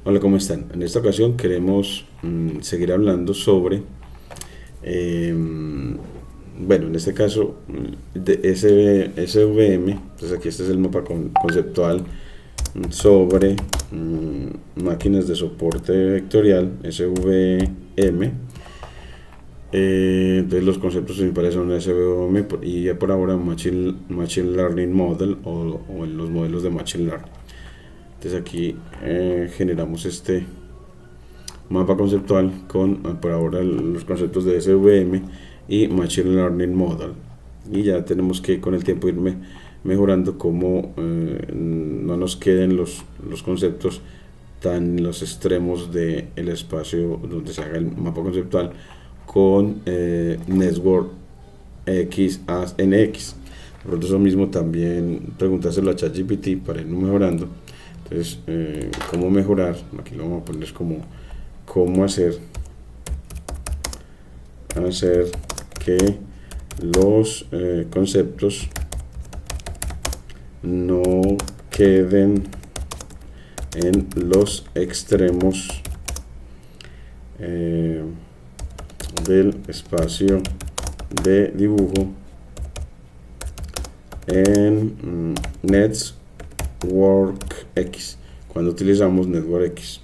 Hola, ¿cómo están? En esta ocasión queremos seguir hablando sobre, bueno, en este caso de SVM. Entonces aquí este es el mapa conceptual sobre máquinas de soporte vectorial, SVM. Entonces los conceptos principales son SVM y ya por ahora Machine Learning Model o en los modelos de Machine Learning. Entonces aquí generamos este mapa conceptual con por ahora los conceptos de SVM y Machine Learning Model, y ya tenemos que con el tiempo irme mejorando como no nos queden los conceptos tan en los extremos del espacio donde se haga el mapa conceptual con Network X as NX. Por eso mismo también preguntárselo a ChatGPT para irnos mejorando. Entonces, ¿cómo mejorar? Aquí lo vamos a poner como cómo hacer que los conceptos no queden en los extremos del espacio de dibujo en Network X, cuando utilizamos Network X.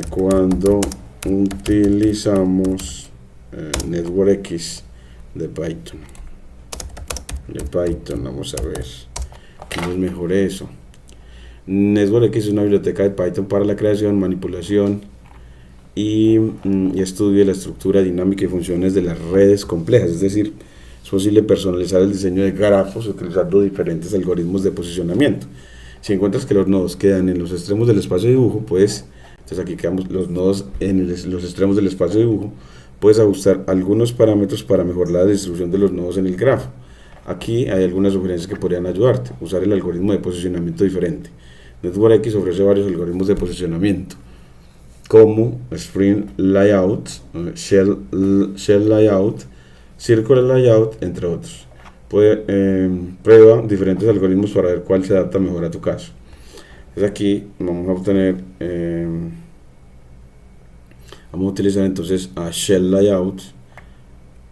Cuando utilizamos Network X de Python. Vamos a ver cómo es mejor eso. Network X es una biblioteca de Python para la creación, manipulación y estudio de la estructura dinámica y funciones de las redes complejas. Es decir, es posible personalizar el diseño de grafos utilizando diferentes algoritmos de posicionamiento. Si encuentras que los nodos quedan en los extremos del espacio de dibujo, pues entonces aquí quedamos los nodos en los extremos del espacio de dibujo, puedes ajustar algunos parámetros para mejorar la distribución de los nodos en el grafo. Aquí hay algunas sugerencias que podrían ayudarte. Usar el algoritmo de posicionamiento diferente. Network X ofrece varios algoritmos de posicionamiento, como Spring Layout, Shell Layout, Circular Layout, entre otros. Prueba diferentes algoritmos para ver cuál se adapta mejor a tu caso. Entonces aquí vamos a utilizar entonces a Shell Layout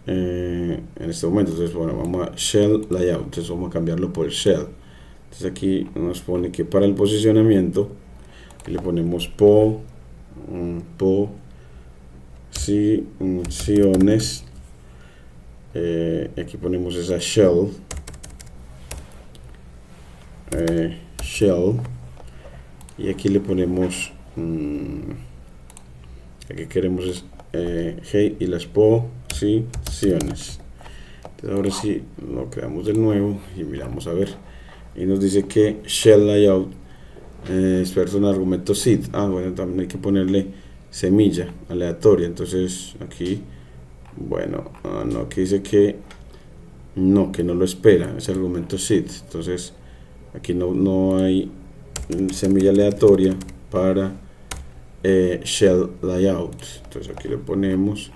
en este momento. Entonces, bueno, vamos a Shell Layout, entonces vamos a cambiarlo por Shell. Entonces aquí nos pone que para el posicionamiento le ponemos posiciones. Aquí ponemos esa shell, y aquí le ponemos aquí queremos hey, y las posiciones. Entonces ahora sí lo creamos de nuevo y miramos a ver, y nos dice que shell layout es un argumento seed. Bueno, también hay que ponerle semilla aleatoria. Entonces aquí, bueno, no, aquí dice que no lo espera ese argumento seed. Entonces aquí no hay semilla aleatoria para shell layout. Entonces aquí le ponemos,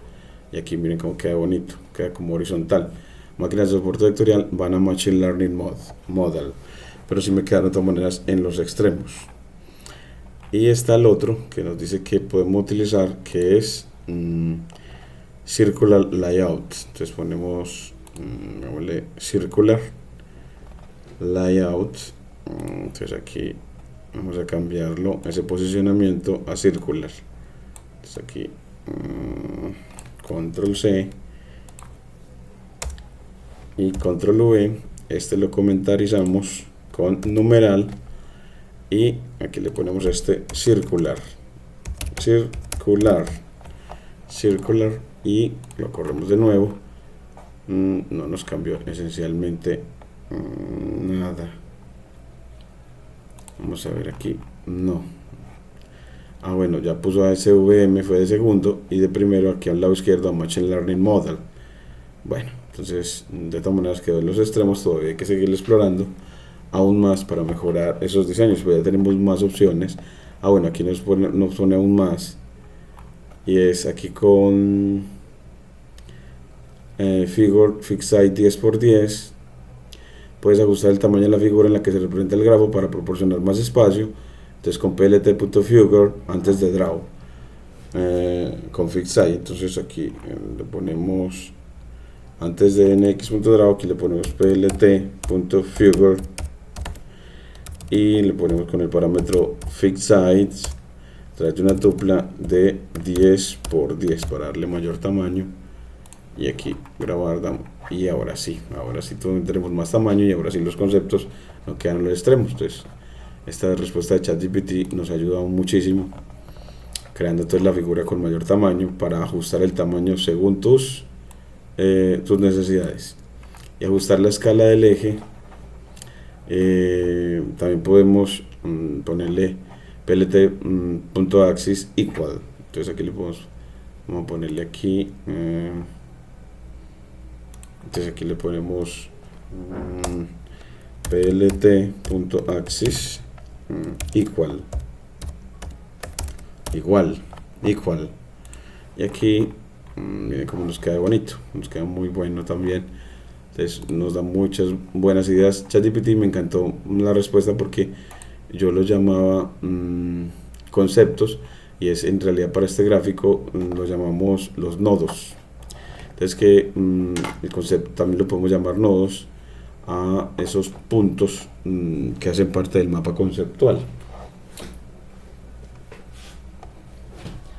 y aquí miren cómo queda bonito, queda como horizontal. Máquinas de soporte vectorial van a Machine Learning Model, pero si me quedan de todas maneras en los extremos. Y está el otro que nos dice que podemos utilizar, que es Circular Layout. Entonces ponemos Circular Layout. Entonces aquí vamos a cambiarlo, ese posicionamiento, a circular. Entonces aquí control C y control V. Este lo comentarizamos con numeral, y aquí le ponemos este circular, y lo corremos de nuevo. No nos cambió esencialmente nada. Vamos a ver aquí, no. Bueno, ya puso a SVM, fue de segundo, y de primero aquí al lado izquierdo a Machine Learning Model. Bueno, entonces de todas maneras quedó en los extremos, todavía hay que seguir explorando aún más para mejorar esos diseños, pues ya tenemos más opciones. Bueno, aquí nos pone aún más, y es aquí con Figure Fixed 10 por 10. puedes ajustar el tamaño de la figura en la que se representa el grafo para proporcionar más espacio. Entonces con plt.figure antes de draw, con fixsite, entonces aquí le ponemos antes de nx.draw, aquí le ponemos plt.figure y le ponemos con el parámetro fixsite, trae una tupla de 10 por 10 para darle mayor tamaño, y aquí grabar, y ahora sí tenemos más tamaño, y ahora sí los conceptos no quedan en los extremos. Entonces esta respuesta de ChatGPT nos ha ayudado muchísimo, creando entonces la figura con mayor tamaño para ajustar el tamaño según tus necesidades, y ajustar la escala del eje. También podemos ponerle plt.axis equal. Entonces aquí vamos a ponerle aquí, entonces aquí le ponemos plt.axis equal, y aquí miren cómo nos queda bonito, nos queda muy bueno también. Entonces nos da muchas buenas ideas. ChatGPT me encantó la respuesta porque yo lo llamaba conceptos, y es en realidad para este gráfico lo llamamos los nodos. Entonces que el concepto también lo podemos llamar nodos a esos puntos que hacen parte del mapa conceptual.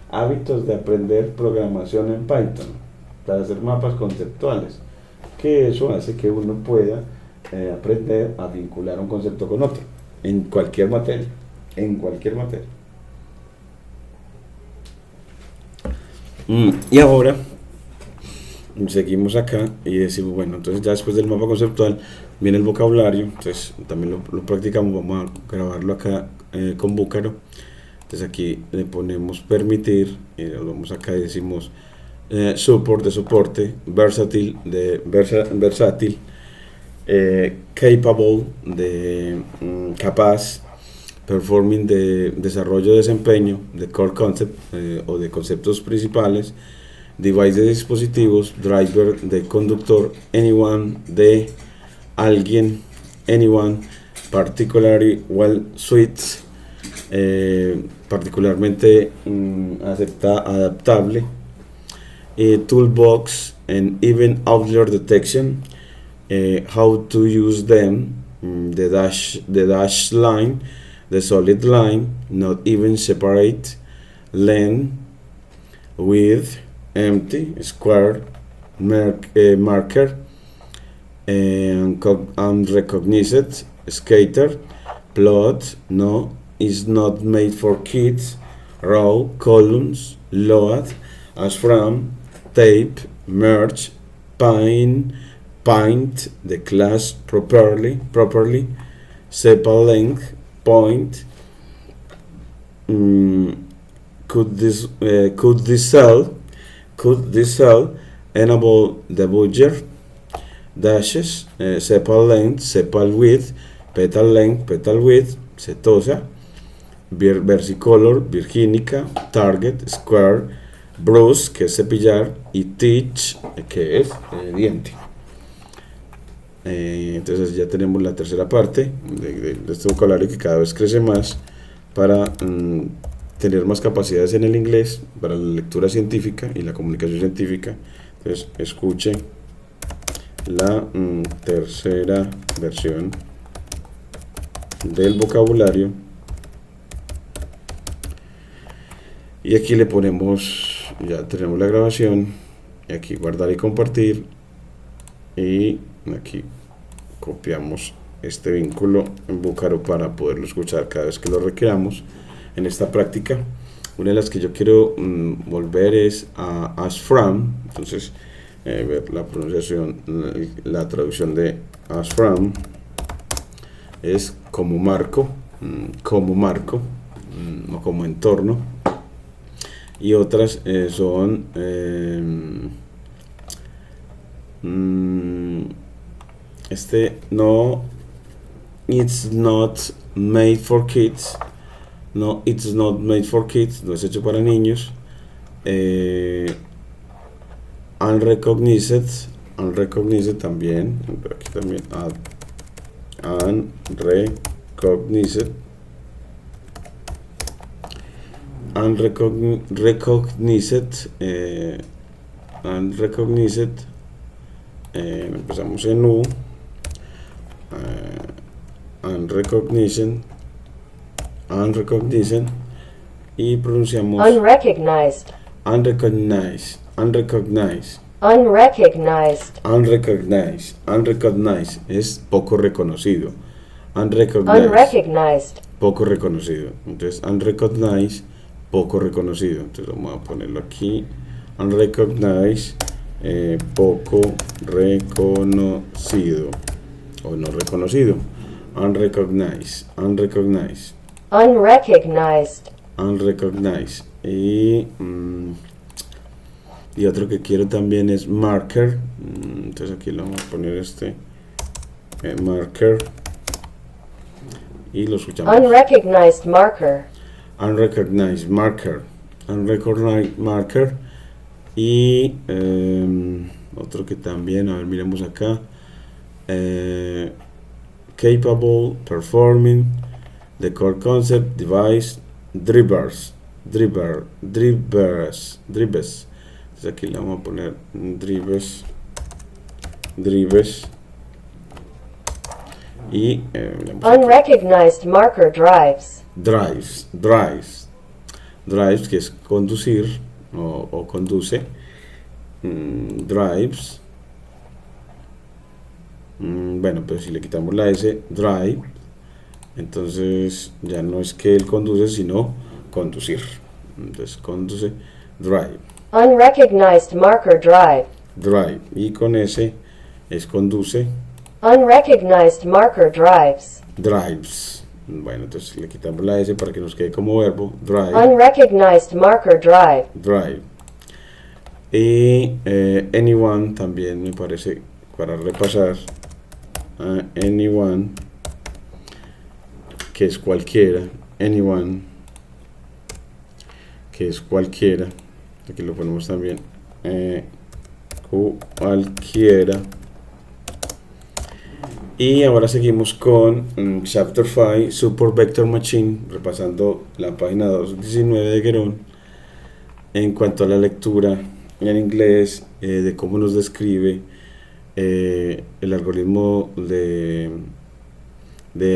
Hábitos de aprender programación en Python para hacer mapas conceptuales, que eso hace que uno pueda aprender a vincular un concepto con otro en cualquier materia, y ahora seguimos acá y decimos, bueno, entonces ya después del mapa conceptual viene el vocabulario. Entonces también lo practicamos, vamos a grabarlo acá con Búcaro. Entonces aquí le ponemos permitir, y vamos acá y decimos support de soporte, versátil de versátil, capable de capaz, performing de desarrollo de desempeño, de core concept o de conceptos principales, device de dispositivos, driver de conductor, anyone de alguien, anyone, particularly well suites, particularmente adaptable, toolbox and even outlier detection, how to use them, the dash line, the solid line, not even separate, len, width, empty, square, marker, unrecognized, skater, plot, no, is not made for kids, row, columns, load, as from, tape, merge, paint the class properly, sepal length, point, could this cell enable debugger, dashes, sepal length, sepal width, petal length, petal width, setosa, versicolor, virgínica, target, square, brush, que es cepillar, y teach, que es diente. Entonces ya tenemos la tercera parte de este vocabulario, que cada vez crece más para tener más capacidades en el inglés, para la lectura científica y la comunicación científica. Entonces escuche la tercera versión del vocabulario, y aquí le ponemos, ya tenemos la grabación, y aquí guardar y compartir, y aquí copiamos este vínculo en Búcaro para poderlo escuchar cada vez que lo requeramos. En esta práctica, una de las que yo quiero volver es a as from. Entonces ver la pronunciación, la traducción de as from es como marco, o como entorno, y otras son no, it's not made for kids, no, it's not made for kids, no es hecho para niños, unrecognized también, aquí también unrecognized empezamos en U, unrecognized y pronunciamos unrecognized, unrecognized, unrecognized, unrecognized, unrecognized, unrecognized es poco reconocido, unrecognized, unrecognized, poco reconocido, entonces unrecognized, poco reconocido, entonces vamos a ponerlo aquí, unrecognized, poco reconocido o no reconocido, unrecognized, unrecognized, unrecognized, unrecognized y otro que quiero también es marker, entonces aquí le vamos a poner este marker y lo escuchamos. unrecognized marker, Unrecognized marker, unrecognized marker y otro que también, a ver, miremos acá, capable performing the core concept device drivers. Entonces aquí le vamos a poner drivers y unrecognized marker drives, drives que es conducir o conduce, drives, bueno, pero si le quitamos la S, drive, entonces ya no es que él conduce sino conducir, entonces conduce, drive, unrecognized marker drive, y con S es conduce, unrecognized marker drives, drives. Bueno, entonces le quitamos la S para que nos quede como verbo, drive, unrecognized marker drive, drive. Y anyone también me parece, para repasar, anyone, que es cualquiera, anyone, que es cualquiera, aquí lo ponemos también, cualquiera. Y ahora seguimos con Chapter 5, Support Vector Machine, repasando la página 219 de Guéron en cuanto a la lectura en inglés, de cómo nos describe el algoritmo de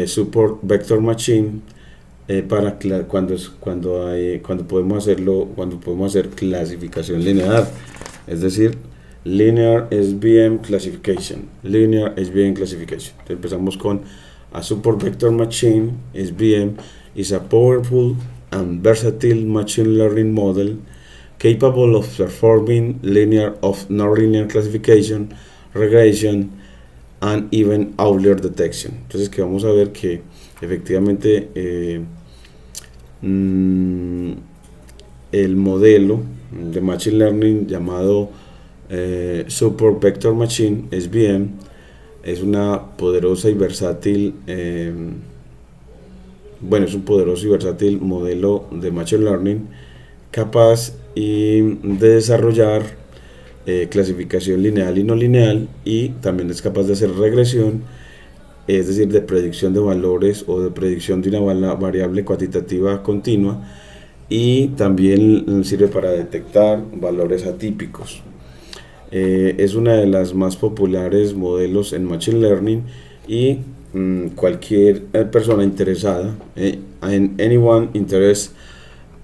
Support Vector Machine para cuando podemos hacer clasificación lineal, es decir, Linear SVM Classification. Entonces empezamos con a Support Vector Machine. SVM is a powerful and versatile machine learning model capable of performing linear of nonlinear classification, regression, and even outlier detection. Entonces que vamos a ver que efectivamente el modelo de machine learning llamado Support Vector Machine, SVM, es una poderosa y versátil es un poderoso y versátil modelo de machine learning capaz de desarrollar clasificación lineal y no lineal, y también es capaz de hacer regresión, es decir, de predicción de valores o de predicción de una variable cuantitativa continua, y también sirve para detectar valores atípicos. Es una de las más populares modelos en Machine Learning, y cualquier persona interesada, anyone interested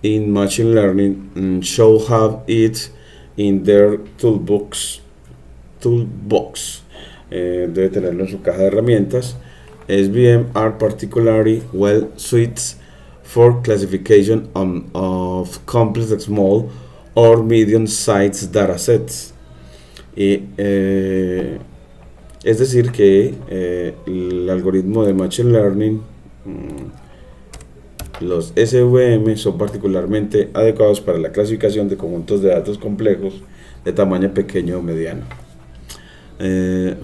in Machine Learning should have it in their toolbox. Debe tenerlo en su caja de herramientas. SVM are particularly well suited for classification of complex small or medium-sized datasets. Es decir que el algoritmo de Machine Learning, los SVM, son particularmente adecuados para la clasificación de conjuntos de datos complejos de tamaño pequeño o mediano.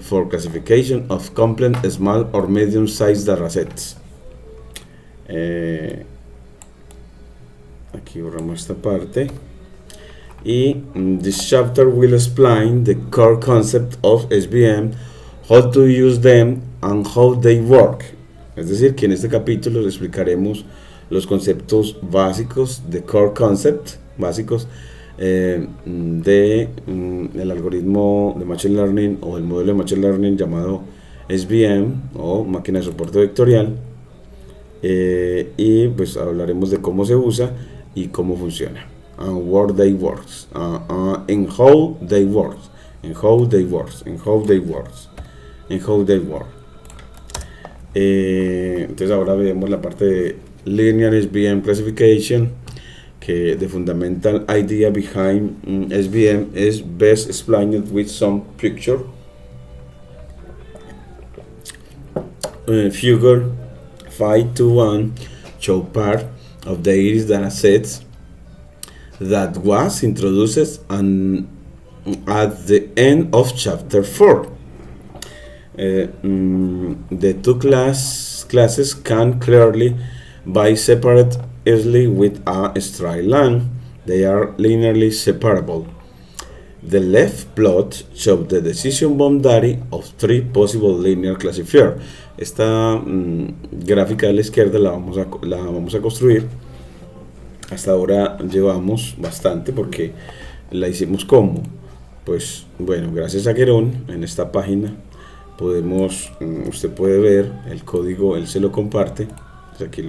For classification of complex small or medium-sized datasets. Aquí borramos esta parte. Y this chapter will explain the core concept of SVM how to use them and how they work. Es decir, que en este capítulo les explicaremos los conceptos básicos de core concept, básicos de el algoritmo de Machine Learning o el modelo de Machine Learning llamado SVM o máquina de soporte vectorial, y pues hablaremos de cómo se usa y cómo funciona, and what they works, and how they works, and how they works, and how they works, and how they work. Entonces ahora vemos la parte de Linear SVM Classification, que the fundamental idea behind SVM is best explained with some picture. Figure 521 show part of the iris dataset that was introduced at the end of chapter 4. The two classes can clearly be separated easily with a straight line. They are linearly separable. The left plot shows the decision boundary of three possible linear classifiers. Esta gráfica de la izquierda la vamos a construir. Hasta ahora llevamos bastante porque la hicimos como, pues bueno, gracias a Geron. En esta página podemos, usted puede ver el código, él se lo comparte, pues aquí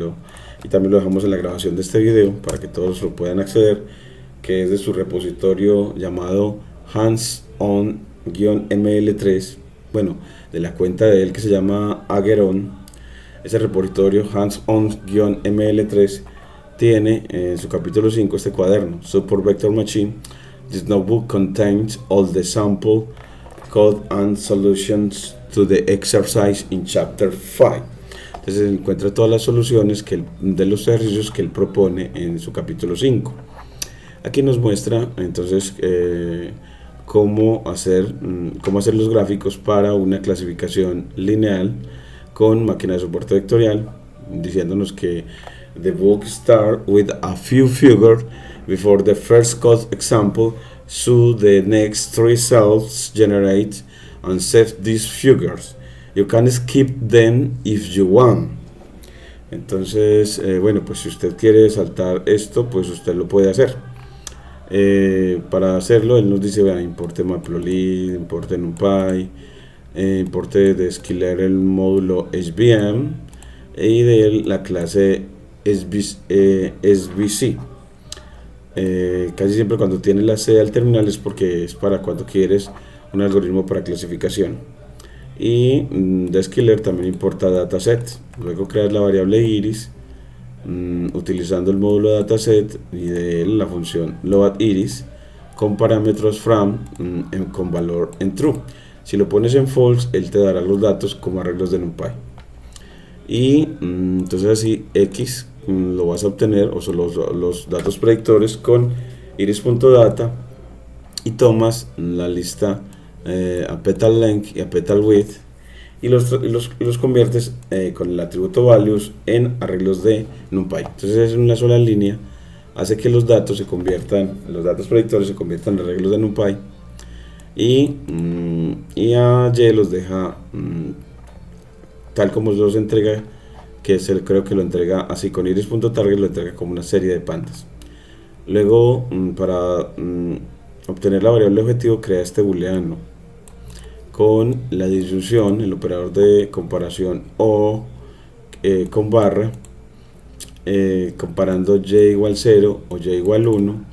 y también lo dejamos en la grabación de este video para que todos lo puedan acceder, que es de su repositorio llamado hands-on-ml3, bueno, de la cuenta de él que se llama Ageron. Ese repositorio hands-on-ml3 tiene en su capítulo 5 este cuaderno, Support Vector Machine. This notebook contains all the sample code and solutions to the exercise in chapter 5. Entonces encuentra todas las soluciones de los ejercicios que él propone en su capítulo 5. Aquí nos muestra entonces cómo hacer los gráficos para una clasificación lineal con máquina de soporte vectorial, diciéndonos que the book start with a few figures before the first code example, so the next three cells generate and save these figures. You can skip them if you want. Entonces, bueno, pues si usted quiere saltar esto, pues usted lo puede hacer. Para hacerlo, él nos dice, vea, importe Matplotlib, importe NumPy, importe de Skiller el módulo SVM y de la clase SVC. Casi siempre cuando tiene la C al terminal es porque es para cuando quieres un algoritmo para clasificación. Y de Skiller también importa dataset. Luego creas la variable iris utilizando el módulo dataset y de él la función loadIris con parámetros from con valor en true. Si lo pones en false, él te dará los datos como arreglos de NumPy. Y entonces así X lo vas a obtener, o son los datos predictores con iris.data, y tomas la lista a petal length y a petal width y los conviertes con el atributo values en arreglos de NumPy. Entonces es una sola línea, hace que los datos predictores se conviertan en arreglos de NumPy, y a Y los deja tal como los entrega, que creo que lo entrega así con iris.target, lo entrega como una serie de pandas. Luego para obtener la variable objetivo, crea este booleano con la disyunción, el operador de comparación o con barra, comparando y igual 0 o y igual 1,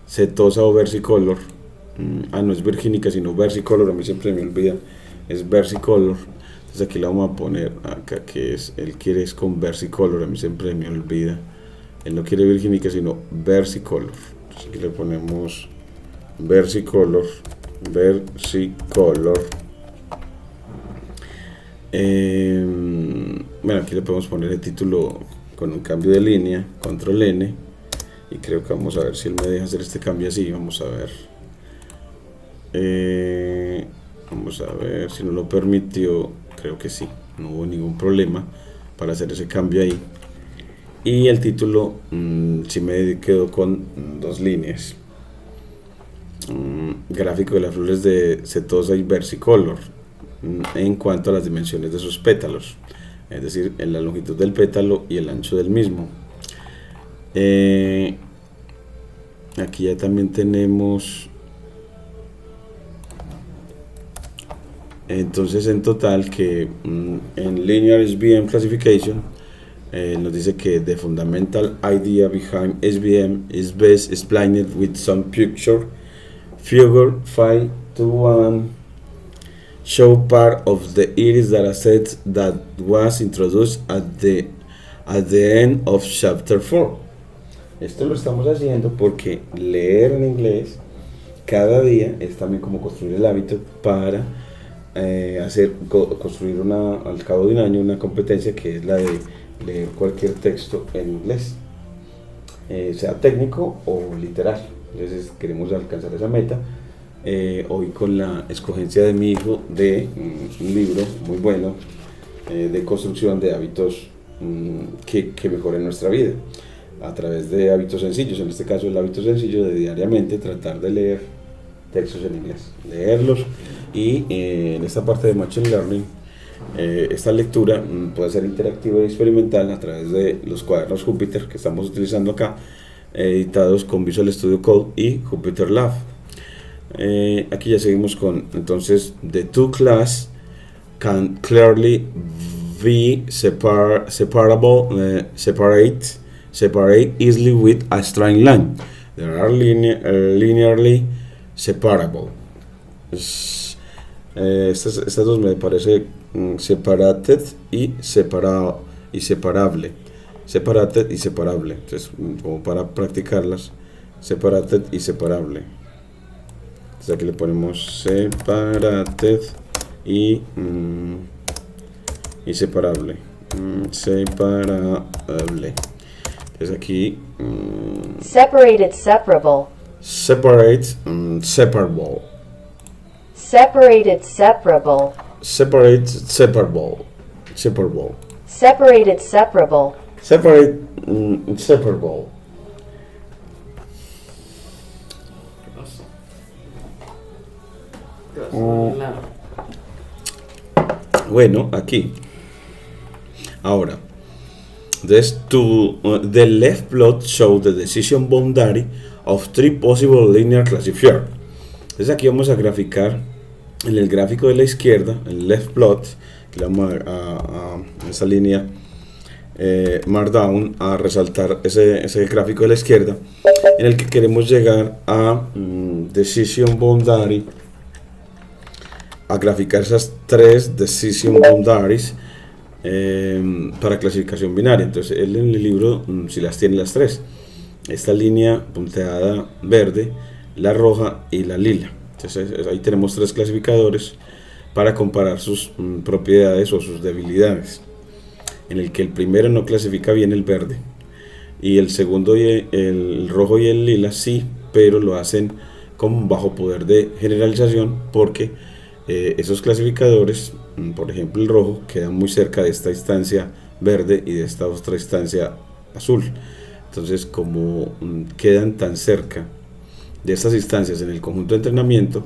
setosa o versicolor. No es virgínica sino versicolor, a mí siempre me olvida, es versicolor. Entonces aquí la vamos a poner acá, que él quiere es con versicolor, a mí siempre me olvida, él no quiere virgínica sino versicolor. Entonces aquí le ponemos versicolor. Bueno, aquí le podemos poner el título con un cambio de línea, control N, y creo que vamos a ver si él me deja hacer este cambio así. Vamos a ver, vamos a ver si no lo permitió, creo que sí, no hubo ningún problema para hacer ese cambio ahí. Y el título sí me quedó con dos líneas, gráfico de las flores de setosa y versicolor. en cuanto a las dimensiones de sus pétalos, es decir, en la longitud del pétalo y el ancho del mismo. Aquí ya también tenemos, entonces en total, que en Linear SVM Classification nos dice que the fundamental idea behind SVM is best explained with some figure 5 to 1 show part of the iris dataset that was introduced at the end of chapter 4. Esto lo estamos haciendo porque leer en inglés cada día es también como construir el hábito para construir al cabo de un año una competencia que es la de leer cualquier texto en inglés, sea técnico o literal. Entonces queremos alcanzar esa meta. Hoy con la escogencia de mi hijo de un libro muy bueno de construcción de hábitos que mejoren nuestra vida a través de hábitos sencillos. En este caso el hábito sencillo de diariamente tratar de leer textos en inglés, leerlos, y en esta parte de Machine Learning esta lectura puede ser interactiva y experimental a través de los cuadernos Jupyter que estamos utilizando acá, editados con Visual Studio Code y Jupyter Lab. Aquí ya seguimos con, entonces, the two class can clearly be separate easily with a straight line. They are linearly separable. Estas dos me parece separated y separable. Separated y separable. Entonces, como para practicarlas, separated y separable. Entonces aquí le ponemos separated y separable. Separable. Entonces aquí Separated, separable. separate, separable. Separated, separable. Separate, separable. Separable. Separated, separable. Separate, separable. Bueno, aquí. Ahora, the left plot shows the decision boundary of three possible linear classifiers. Entonces aquí vamos a graficar en el gráfico de la izquierda, el left plot, que le vamos a esa línea Markdown, a resaltar ese gráfico de la izquierda, en el que queremos llegar a decision boundary, a graficar esas tres decision boundaries para clasificación binaria. Entonces él en el libro si las tiene las tres, esta línea punteada verde, la roja y la lila. Entonces ahí tenemos tres clasificadores para comparar sus propiedades o sus debilidades, en el que el primero no clasifica bien, el verde, y el segundo y el rojo y el lila sí, pero lo hacen con bajo poder de generalización, porque esos clasificadores, por ejemplo el rojo, quedan muy cerca de esta instancia verde y de esta otra instancia azul. Entonces, como quedan tan cerca de estas instancias en el conjunto de entrenamiento,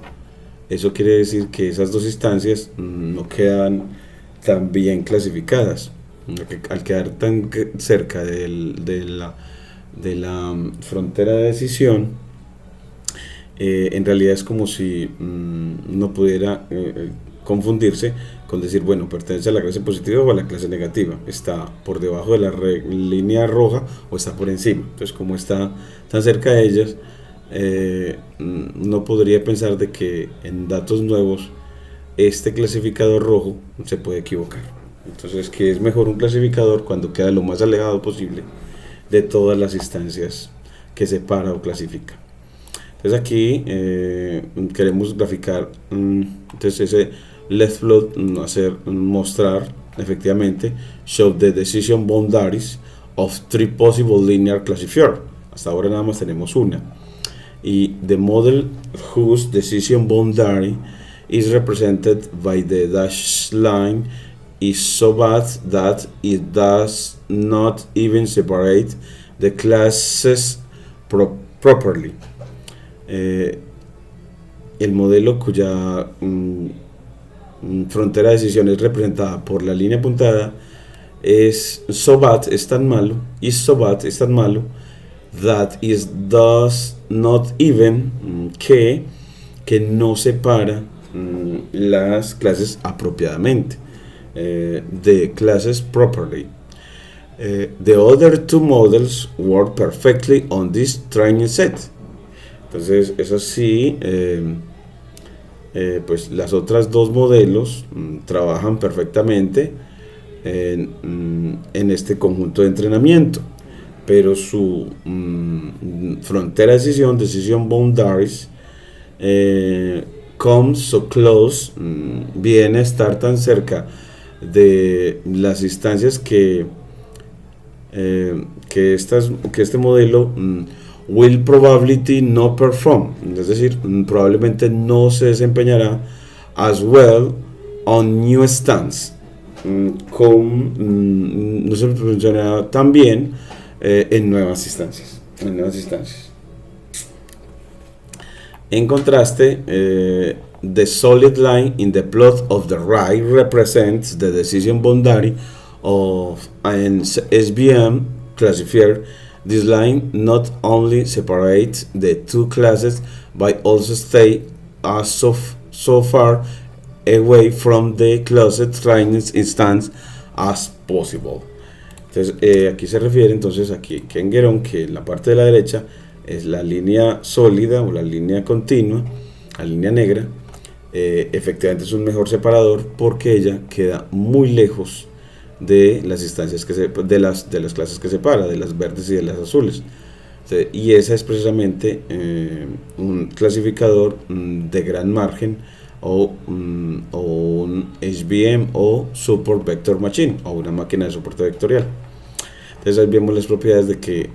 eso quiere decir que esas dos instancias no quedan tan bien clasificadas. Al quedar tan cerca de la frontera de decisión, en realidad es como si no pudiera confundirse con decir, bueno, pertenece a la clase positiva o a la clase negativa, está por debajo de la línea roja o está por encima. Entonces, como está tan cerca de ellas, no podría pensar de que en datos nuevos este clasificador rojo se puede equivocar. Entonces, que es mejor un clasificador cuando queda lo más alejado posible de todas las instancias que separa o clasifica. Entonces aquí queremos graficar, entonces ese left plot, mostrar efectivamente show the decision boundaries of three possible linear classifiers. Hasta ahora nada más tenemos una, y the model whose decision boundary is represented by the dashed line is so bad that it does not even separate the classes properly. El modelo cuya frontera de decisión es representada por la línea puntada, es so bad, es tan malo, is so bad, es tan malo, that is does not even, que no separa las clases apropiadamente, de clases properly. The other two models work perfectly on this training set. Entonces, eso sí, pues las otras dos modelos trabajan perfectamente en este conjunto de entrenamiento, pero su frontera de decisión, decision boundaries, comes so close, viene a estar tan cerca de las instancias que este modelo will probability no perform, es decir, probablemente no se desempeñará as well on new stance, no se funcionará tan bien en nuevas instancias. En contraste, the solid line in the plot of the right represents the decision boundary of an SVM classifier. This line not only separates the two classes, but also stay as so far away from the closest training instance as possible. Entonces, aquí se refiere entonces aquí Ken Guerón, que en la parte de la derecha es la línea sólida o la línea continua, la línea negra. Efectivamente es un mejor separador porque ella queda muy lejos de las instancias de las clases que separa, de las verdes y de las azules. Y esa es precisamente un clasificador de gran margen o un HVM o Support Vector Machine o una máquina de soporte vectorial. Entonces ahí vemos las propiedades de que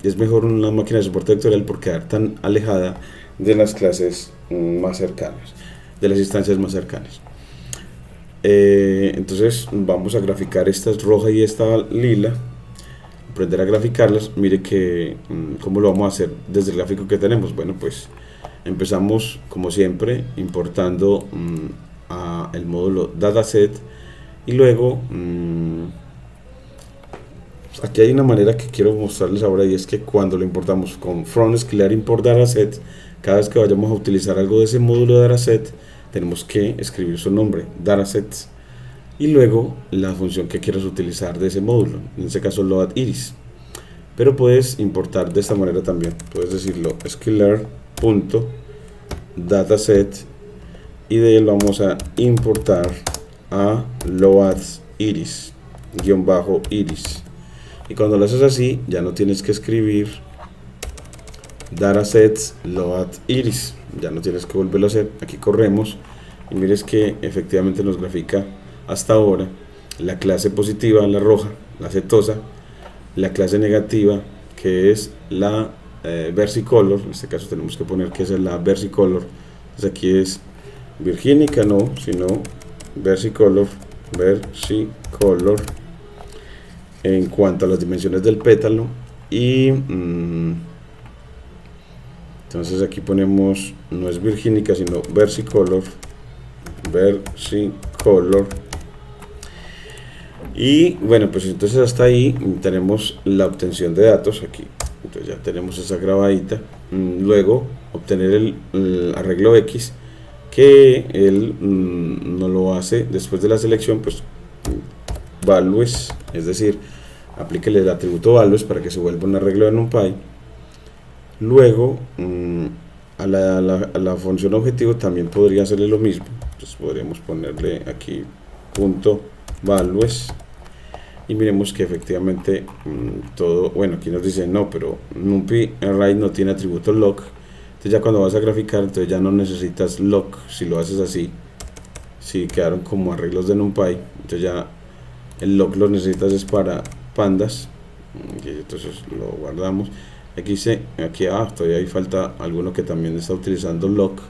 es mejor una máquina de soporte vectorial por quedar tan alejada de las clases más cercanas, de las instancias más cercanas. Entonces vamos a graficar esta roja y esta lila, aprender a graficarlas. Mire que cómo lo vamos a hacer desde el gráfico que tenemos. Bueno, pues empezamos como siempre importando el módulo dataset y luego aquí hay una manera que quiero mostrarles ahora, y es que cuando lo importamos con from escalar import dataset, cada vez que vayamos a utilizar algo de ese módulo de dataset tenemos que escribir su nombre, datasets, y luego la función que quieras utilizar de ese módulo, en este caso load iris. Pero puedes importar de esta manera también, puedes decirlo scalar.dataset y de él vamos a importar a load iris _iris, y cuando lo haces así ya no tienes que escribir datasets load iris, ya no tienes que volverlo a hacer. Aquí corremos y mires que efectivamente nos grafica hasta ahora la clase positiva, la roja, la setosa, la clase negativa, que es la versicolor. En este caso tenemos que poner que esa es la versicolor. Entonces aquí es virgínica, no, sino versicolor en cuanto a las dimensiones del pétalo. Y entonces aquí ponemos, no es virgínica sino versicolor, y bueno, pues entonces hasta ahí tenemos la obtención de datos. Aquí entonces ya tenemos esa grabadita. Luego obtener el arreglo X, que él no lo hace después de la selección, pues values, es decir, aplíquele el atributo values para que se vuelva un arreglo de NumPy. Luego a la función objetivo también podría hacerle lo mismo. Entonces podríamos ponerle aquí punto values y miremos que efectivamente todo, bueno, aquí nos dice no, pero NumPy array no tiene atributo lock. Entonces ya cuando vas a graficar, entonces ya no necesitas lock. Si lo haces así, si quedaron como arreglos de NumPy, entonces ya el lock lo necesitas es para pandas. Entonces lo guardamos. Aquí todavía hay falta alguno que también está utilizando lock.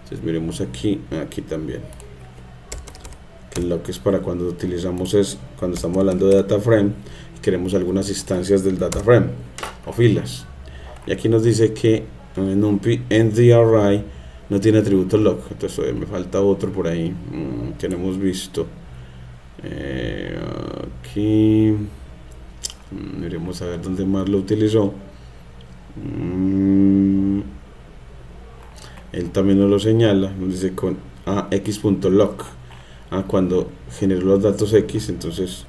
Entonces miremos aquí también. El lock es para cuando utilizamos, cuando estamos hablando de data frame y queremos algunas instancias del data frame o filas. Y aquí nos dice que NumPy end the array no tiene atributo lock, entonces todavía me falta otro por ahí que no hemos visto. Aquí miremos a ver dónde más lo utilizó. Él también nos lo señala, nos dice con x.lock, cuando generó los datos x, entonces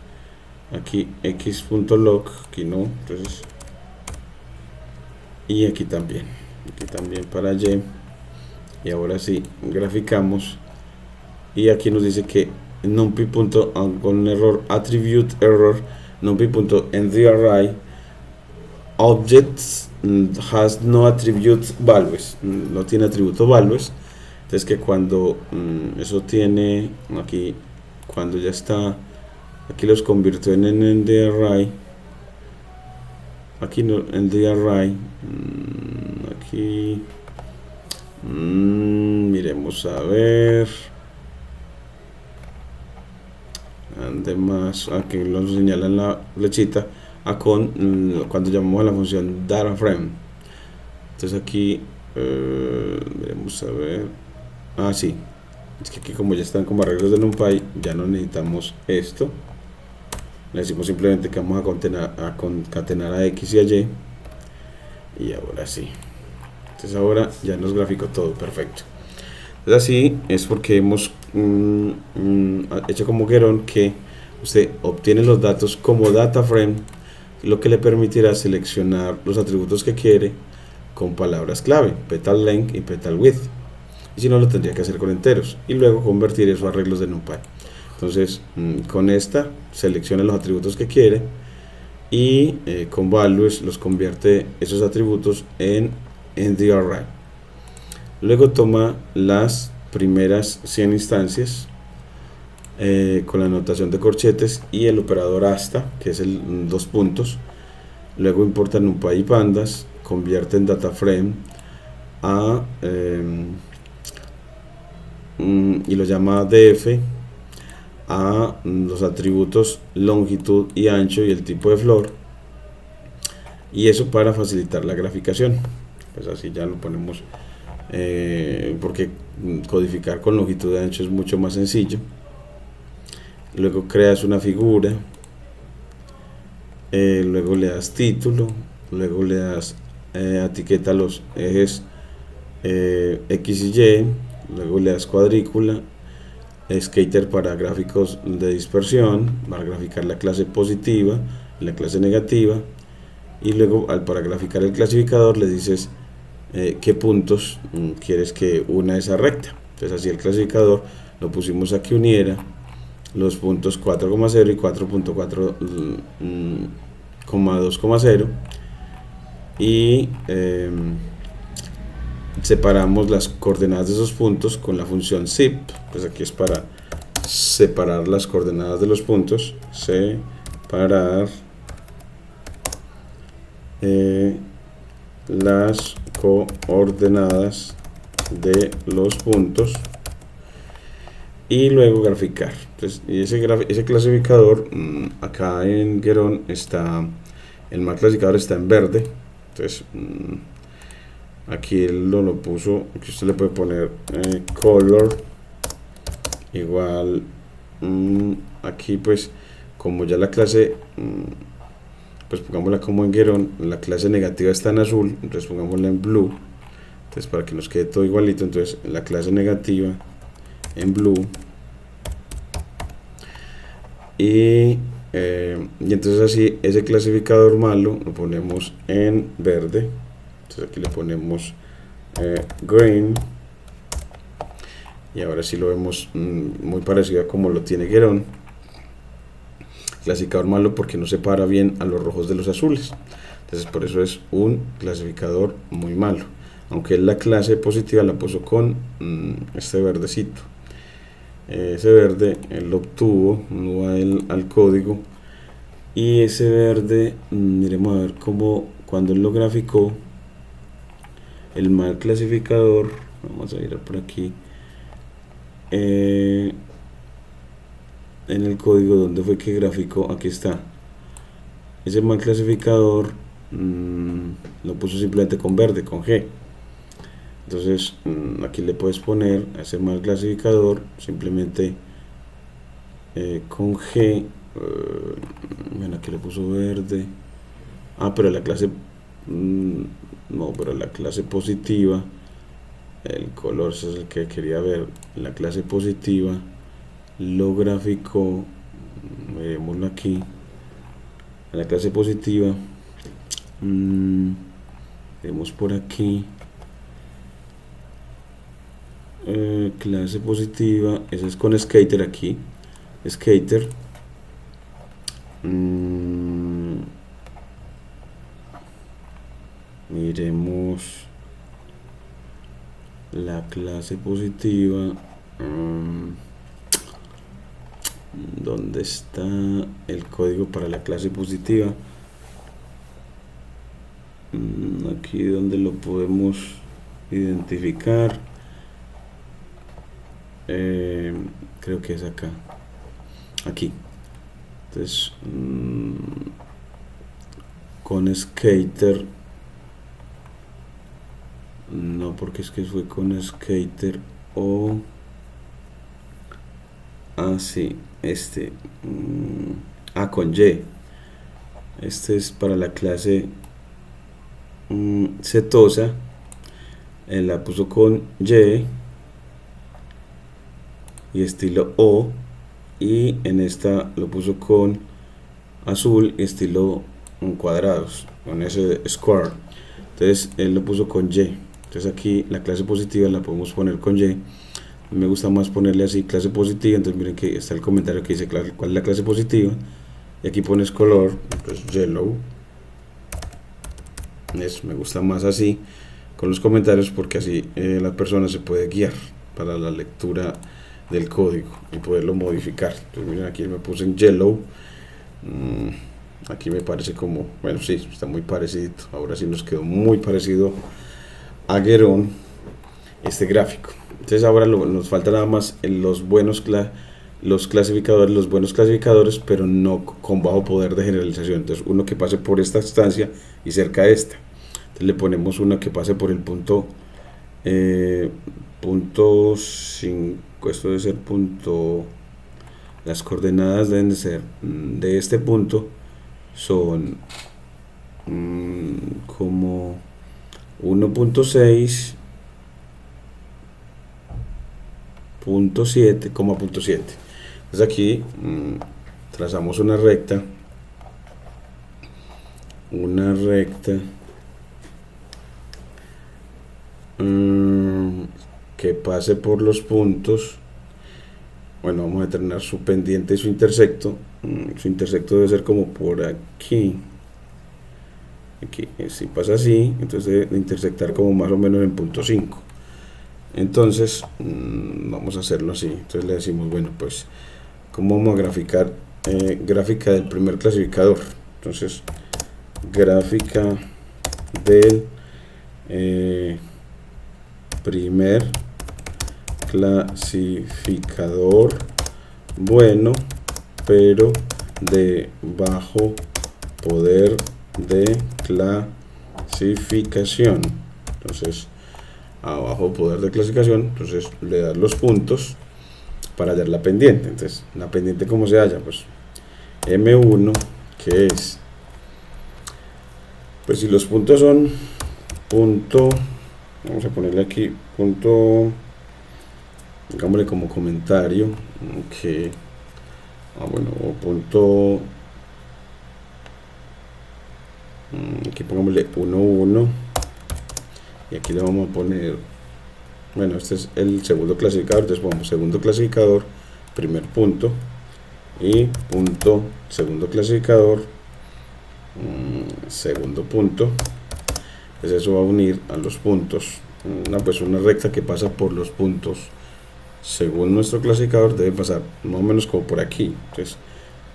aquí x.lock, aquí no, entonces, y aquí también para y. Y ahora sí graficamos, y aquí nos dice que numpy. Con error attribute error numpy.endArray objects has no attribute values, no tiene atributo values. Entonces que cuando eso tiene aquí, cuando ya está aquí, los convirtió en endArray. Aquí no, endArray, aquí miremos a ver. Además, aquí lo señala en la flechita cuando llamamos a la función DataFrame. Entonces aquí veremos a ver. Sí, es que aquí, como ya están como arreglos de NumPy, ya no necesitamos esto. Le decimos simplemente que vamos a concatenar a x y a y, y ahora sí. Entonces ahora ya nos graficó todo perfecto. Entonces así es porque hemos hecho como Geron, que usted obtiene los datos como DataFrame, lo que le permitirá seleccionar los atributos que quiere con palabras clave, petal length y petal width, y si no, lo tendría que hacer con enteros y luego convertir esos arreglos de NumPy. Entonces con esta selecciona los atributos que quiere y con values los convierte esos atributos en endArray. Luego toma las primeras 100 instancias con la notación de corchetes y el operador hasta, que es el 2 puntos. Luego importa NumPy y pandas, convierte en DataFrame y lo llama df a los atributos longitud y ancho y el tipo de flor, y eso para facilitar la graficación. Pues así ya lo ponemos, porque codificar con longitud y ancho es mucho más sencillo. Luego creas una figura, luego le das título, luego le das etiqueta los ejes X y Y, luego le das cuadrícula, skater para gráficos de dispersión, para graficar la clase positiva y la clase negativa, y luego para graficar el clasificador le dices qué puntos quieres que una esa recta. Entonces así el clasificador lo pusimos a que uniera los puntos 4,0 y 4.4,2,0 y separamos las coordenadas de esos puntos con la función zip. Pues aquí es para separar las coordenadas de los puntos, separar las coordenadas de los puntos y luego graficar. Entonces, y ese clasificador acá en Geron está, el mal clasificador está en verde. Entonces aquí él lo puso, aquí usted le puede poner color igual, aquí pues como ya la clase, pues pongámosla como en Geron, la clase negativa está en azul, entonces pongámosla en blue. Entonces para que nos quede todo igualito, entonces la clase negativa en blue y entonces así ese clasificador malo lo ponemos en verde. Entonces aquí le ponemos green, y ahora sí lo vemos muy parecido a como lo tiene Geron. Clasificador malo porque no separa bien a los rojos de los azules, entonces por eso es un clasificador muy malo, aunque la clase positiva la puso con este verdecito. Ese verde él lo obtuvo, no va al código, y ese verde miremos a ver cómo cuando él lo graficó el mal clasificador. Vamos a ir por aquí en el código donde fue que graficó. Aquí está ese mal clasificador, lo puso simplemente con verde, con G. Entonces aquí le puedes poner a ese mal clasificador simplemente con G. Bueno, aquí le puso verde. Pero la clase no, pero la clase positiva, el color ese es el que quería ver. La clase positiva lo graficó, veámoslo aquí. La clase positiva, vemos por aquí, clase positiva, esa es con Skater aquí, Skater. Miremos la clase positiva. ¿Dónde está el código para la clase positiva? Aquí donde lo podemos identificar. Creo que es acá. Aquí. Entonces, con Skater. No, porque es que fue con Skater o... sí, con Y. Este es para la clase setosa. Él la puso con Y y estilo O, y en esta lo puso con azul y estilo cuadrados, con ese square. Entonces él lo puso con Y. Entonces aquí la clase positiva la podemos poner con Y. Me gusta más ponerle así, clase positiva. Entonces miren que está el comentario que dice cuál es la clase positiva, y aquí pones color, pues yellow. Me gusta más así con los comentarios, porque así la persona se puede guiar para la lectura del código y poderlo modificar. Entonces miren, aquí me puse en yellow. Aquí me parece como, bueno, sí, está muy parecido. Ahora sí nos quedó muy parecido a Guerón este gráfico. Entonces ahora nos falta nada más en los buenos clasificadores, pero no con bajo poder de generalización. Entonces uno que pase por esta instancia y cerca de esta. Entonces le ponemos uno que pase por el punto 5. Esto debe ser punto, las coordenadas deben de ser de este punto, son como 1.6, punto 7, punto 7. Entonces aquí trazamos una recta que pase por los puntos. Bueno, vamos a determinar su pendiente y su intersecto. Su intersecto debe ser como por aquí. Aquí, si pasa así, entonces debe intersectar como más o menos en punto 5. Entonces vamos a hacerlo así. Entonces le decimos, bueno, pues cómo vamos a graficar gráfica del primer clasificador. Entonces gráfica del primer clasificador bueno, pero de bajo poder de clasificación. Entonces a bajo poder de clasificación, entonces le das los puntos para hallar la pendiente. Entonces la pendiente, ¿cómo se halla? Pues M1, que es, pues si los puntos son punto, vamos a ponerle aquí punto, digámosle como comentario, que bueno, o punto, aquí pongámosle 1, 1, y aquí le vamos a poner, bueno, este es el segundo clasificador. Entonces ponemos segundo clasificador, primer punto, y punto segundo clasificador, segundo punto. Pues eso va a unir a los puntos. Una recta que pasa por los puntos según nuestro clasificador debe pasar más o menos como por aquí. Entonces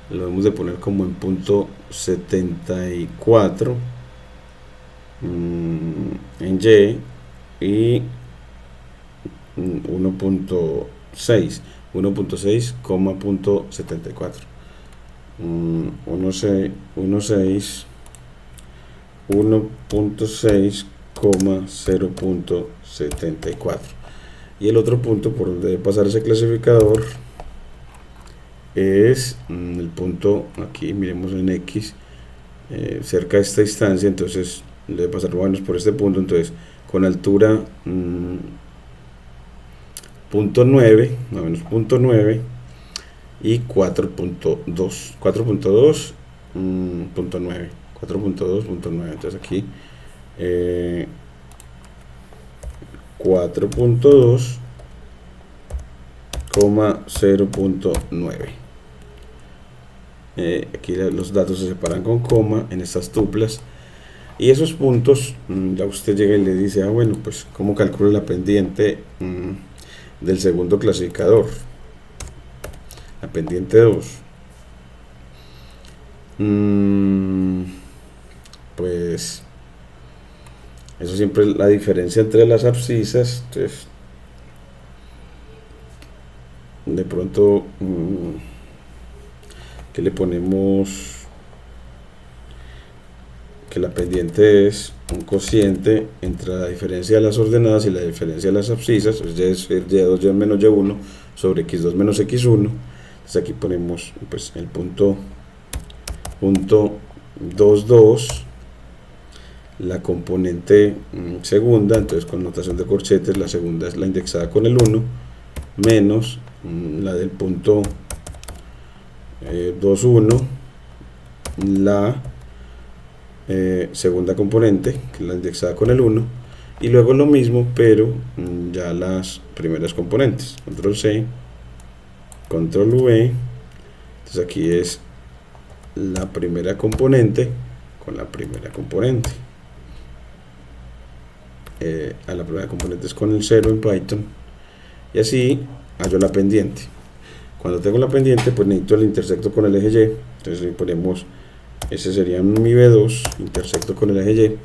lo debemos de poner como en punto 74 en Y, y 1.6, 1.6, punto 74, 1.6, 0.74. Y el otro punto por donde debe pasar ese clasificador es el punto aquí, miremos en X, cerca de esta distancia, entonces debe pasar más o menos por este punto, entonces con altura punto 9, más o menos punto 9 y 4.2, 4.2, punto 9, 4.2.9, entonces aquí 4.2, 0.9. Aquí los datos se separan con coma en estas tuplas, y esos puntos ya usted llega y le dice, bueno, pues cómo calculo la pendiente del segundo clasificador, la pendiente 2. Pues eso siempre es la diferencia entre las abscisas. Entonces de pronto que le ponemos que la pendiente es un cociente entre la diferencia de las ordenadas y la diferencia de las abscisas, es decir, y2 y menos y1 sobre x2 menos x1. Entonces aquí ponemos pues el punto 22, la componente segunda, entonces con notación de corchetes, la segunda es la indexada con el 1, menos la del punto 21, la segunda componente, que es la indexada con el 1, y luego lo mismo, pero ya las primeras componentes, control C, control V. Entonces aquí es la primera componente con la primera componente. A la primera componente es con el 0 en Python, y así hallo la pendiente. Cuando tengo la pendiente, pues necesito el intersecto con el eje Y, entonces ahí ponemos, ese sería mi B2, intersecto con el eje Y,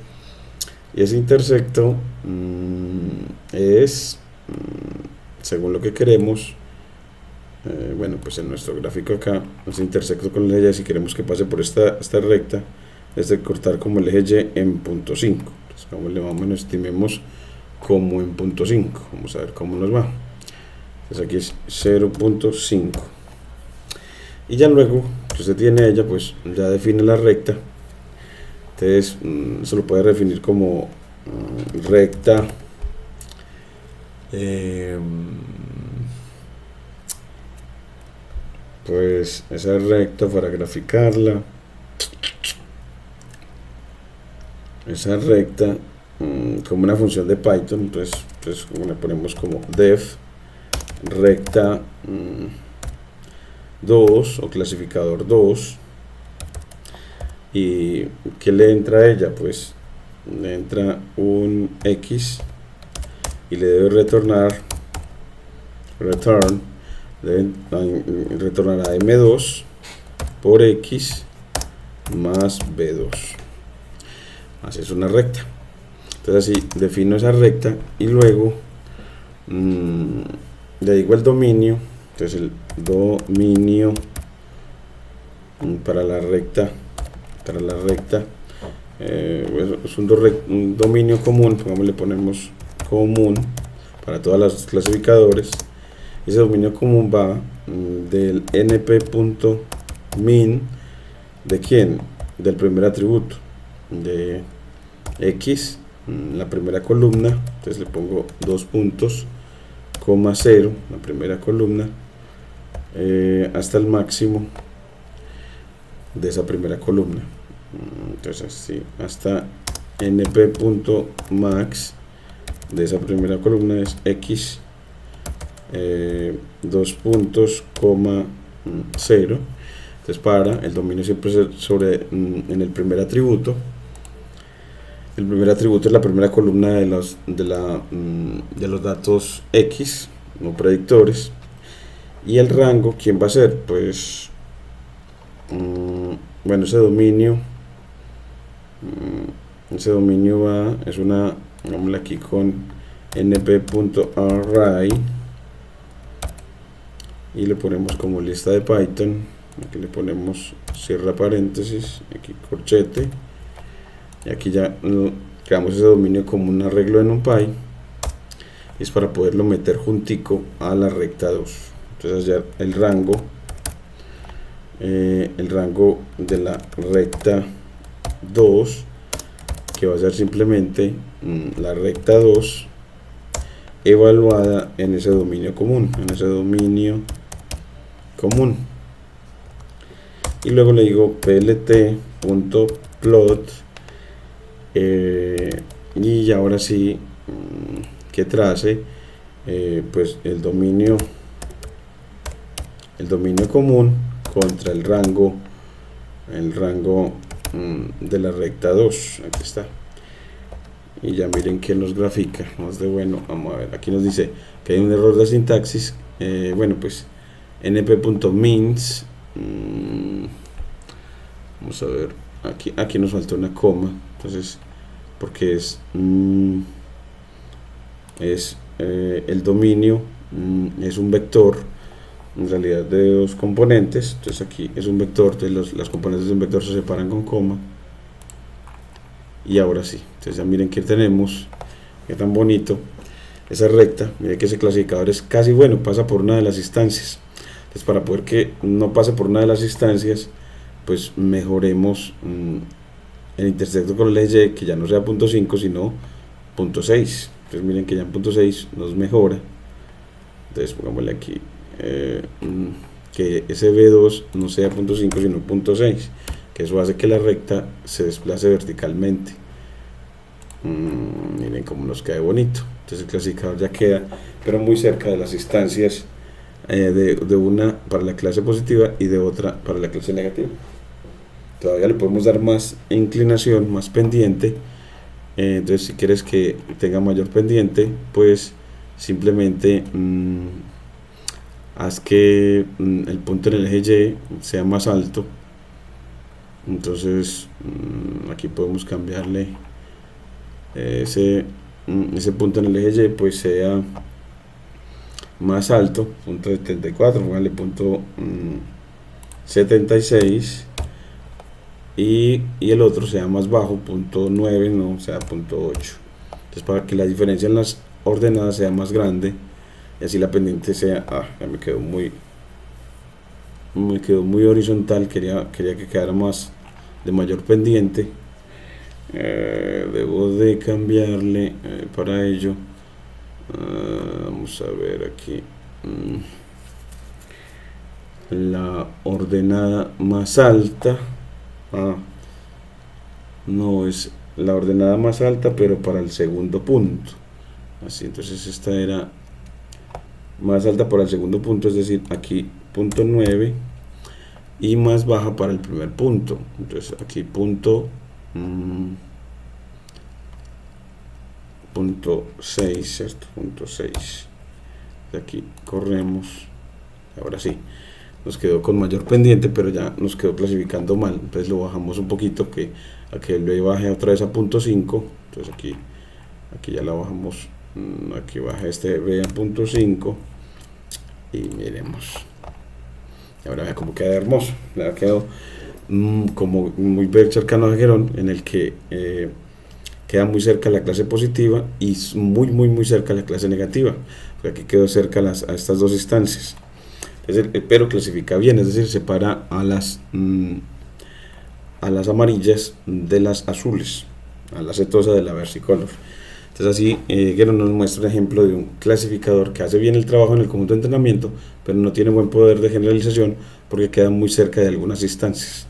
y ese intersecto es, según lo que queremos, bueno, pues en nuestro gráfico acá, ese intersecto con el eje Y, si queremos que pase por esta recta, es de cortar como el eje Y en punto 5. Entonces, como le vamos, nos estimemos como en punto 5. Vamos a ver cómo nos va. Entonces aquí es 0.5. Y ya luego que usted tiene ella, pues ya define la recta. Entonces, se lo puede definir como recta pues esa recta, para graficarla, esa recta como una función de Python, entonces le ponemos como def recta 2 o clasificador 2. ¿Y qué le entra a ella? Pues le entra un X y le debe retornar retornará M2 por X más B2. Así es una recta. Entonces así defino esa recta y luego le digo el dominio. Entonces el dominio para la recta es un dominio común, le ponemos común para todas las clasificadores. Ese dominio común va del np.min, ¿de quién? Del primer atributo de X, la primera columna. Entonces le pongo 2 puntos, coma 0, la primera columna, hasta el máximo de esa primera columna. Entonces así hasta np.max de esa primera columna es X, 2 puntos, coma 0. Entonces para el dominio siempre es en el primer atributo. El primer atributo es la primera columna de los datos X, no predictores. Y el rango, ¿quién va a ser? Pues bueno, ese dominio es una, hagámosle aquí con np.array y le ponemos como lista de Python. Aquí le ponemos cierra paréntesis, aquí corchete, y aquí ya creamos ese dominio como un arreglo en NumPy, y es para poderlo meter juntico a la recta 2. Entonces ya el rango de la recta 2, que va a ser simplemente la recta 2 evaluada en ese dominio común, y luego le digo plt.plot, y ahora sí que trace pues el dominio común contra el rango de la recta 2. Aquí está, y ya miren que nos grafica más de bueno. Vamos a ver, aquí nos dice que hay un error de sintaxis. Bueno, pues np.means, vamos a ver, aquí nos falta una coma, entonces porque es el dominio es un vector en realidad de dos componentes, entonces aquí es un vector, entonces las componentes de un vector se separan con coma. Y ahora sí, entonces ya miren que tenemos, que tan bonito esa recta. Miren que ese clasificador es casi bueno, pasa por una de las instancias. Entonces para poder que no pase por una de las instancias, pues mejoremos el intersecto con el eje Y, que ya no sea punto 5 sino punto 6. Entonces miren que ya en punto 6 nos mejora. Entonces pongámosle aquí que ese B2 no sea punto 5 sino punto 6, que eso hace que la recta se desplace verticalmente. Miren cómo nos queda bonito. Entonces el clasificador ya queda, pero muy cerca de las instancias de una para la clase positiva y de otra para la clase negativa. Todavía le podemos dar más inclinación, más pendiente. Entonces si quieres que tenga mayor pendiente, pues simplemente haz que el punto en el eje Y sea más alto. Entonces aquí podemos cambiarle ese punto en el eje Y, pues sea más alto, punto 74, póngale punto 76, y el otro sea más bajo, punto 9, no, sea punto 8. Entonces para que la diferencia en las ordenadas sea más grande y así la pendiente sea, ya me quedó muy horizontal, quería que quedara más de mayor pendiente. Debo de cambiarle para ello. Vamos a ver aquí la ordenada más alta. No, es la ordenada más alta pero para el segundo punto, así. Entonces esta era más alta para el segundo punto, es decir, aquí punto 9, y más baja para el primer punto. Entonces aquí punto 6, ¿cierto? Punto 6. De aquí corremos. Ahora sí, nos quedó con mayor pendiente, pero ya nos quedó clasificando mal. Entonces lo bajamos un poquito, a que lo baje otra vez a punto 5. Entonces aquí ya la bajamos. Aquí baja este B a punto 5. Y miremos. Ahora vea cómo queda hermoso. Le ha quedado como muy cercano a Gerón, en el que queda muy cerca la clase positiva y muy cerca la clase negativa, porque aquí quedó cerca a estas dos instancias. Pero clasifica bien, es decir, separa a las amarillas de las azules, a la setosa de la versicolor. Entonces así Gerón nos muestra un ejemplo de un clasificador que hace bien el trabajo en el conjunto de entrenamiento, pero no tiene buen poder de generalización porque queda muy cerca de algunas instancias.